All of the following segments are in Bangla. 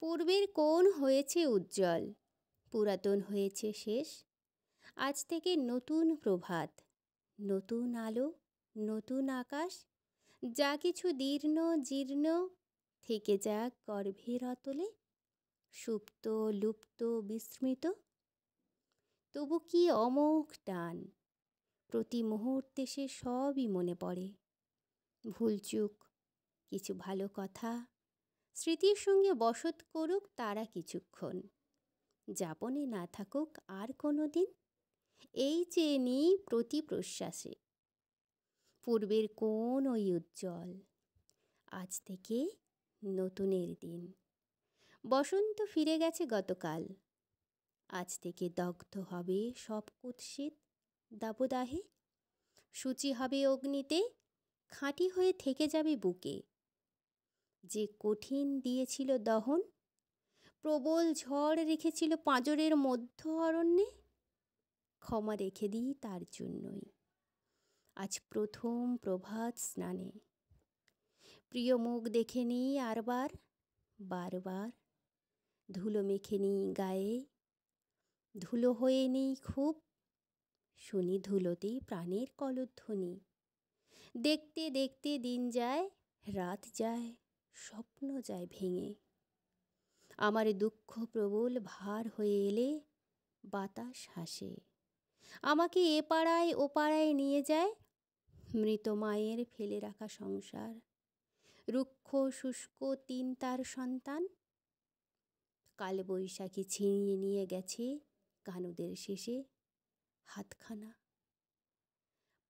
পূর্বের কোণ হয়েছে উজ্জ্বল, পুরাতন হয়েছে শেষ। আজ থেকে নতুন প্রভাত, নতুন আলো, নতুন আকাশ। যা কিছু দীর্ণ জীর্ণ থেকে যাক গর্ভের অতলে, সুপ্ত লুপ্ত বিস্মৃত। তবু কি অমোঘ টান, প্রতি মুহূর্তে সে সবই মনে পড়ে। ভুলচুক, কিছু ভালো কথা, স্মৃতির সঙ্গে বসত করুক তারা কিছুক্ষণ। যাপনে না থাকুক আর কোনো দিন, এই চেয়ে নিই প্রতি প্রশ্বাসে। পূর্বের কোণ ওই উজ্জ্বল, আজ থেকে নতুনের দিন। বসন্ত ফিরে গেছে গতকাল, আজ থেকে দগ্ধ হবে সব কুৎসিত দাবদাহে। সূচি হবে অগ্নিতে, খাঁটি হয়ে থেকে যাবে বুকে। যে কঠিন দিয়েছিল দহন, প্রবল ঝড় রেখেছিল পাঁজরের মধ্য অরণ্যে, ক্ষমা রেখে দিই তার জন্যই আজ প্রথম প্রভাত স্নানে। প্রিয় মুখ দেখে নিই আরবার, বারবার। ধুলো মেখে নিই গায়ে, ধুলো হয়ে নিই খুব। শুনি ধুলোতেই প্রাণের কলধ্বনি। দেখতে দেখতে দিন যায়, রাত যায়, স্বপ্ন যায় ভেঙে। আমার দুঃখ প্রবল ভার হয়ে এলে বাতাস হাসে, আমাকে এ পাড়ায় ও পাড়ায় নিয়ে যায়। মৃত মায়ের ফেলে রাখা সংসার, রুক্ষ শুষ্ক তিন তার সন্তান। কালবৈশাখী ছিনিয়ে নিয়ে গেছে কানুদের শেষে হাতখানা।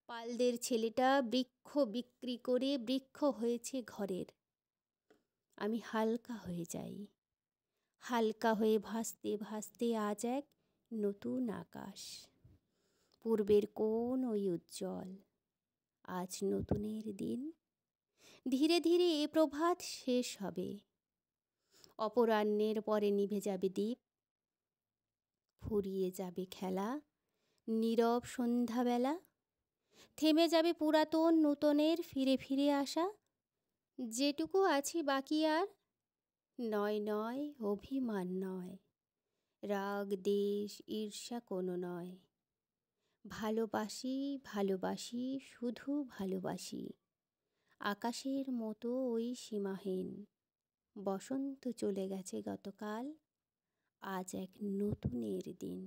পালদের ছেলেটা বৃক্ষ বিক্রি করে বৃক্ষ হয়েছে ঘরের। আমি হালকা হয়ে যাই, হালকা হয়ে ভাসতে ভাসতে আজ এক নতুন আকাশ। পূর্বের কোণ ওই উজ্জ্বল, আজ নতুনের দিন। ধীরে ধীরে এ প্রভাত শেষ হবে, অপরাহ্নের পরে নিভে যাবে দ্বীপ। ফুরিয়ে যাবে খেলা, নীরব সন্ধ্যাবেলা। থেমে যাবে পুরাতন নূতনের ফিরে ফিরে আসা। যেটুকু আছি বাকি আর নয় নয় অভিমান নয়, রাগ দেশ ঈর্ষা কোনো নয়। ভালোবাসি ভালোবাসি শুধু ভালোবাসি, আকাশের মতো ওই সীমাহীন। বসন্ত চলে গেছে গতকাল, আজ এক নতুনের দিন।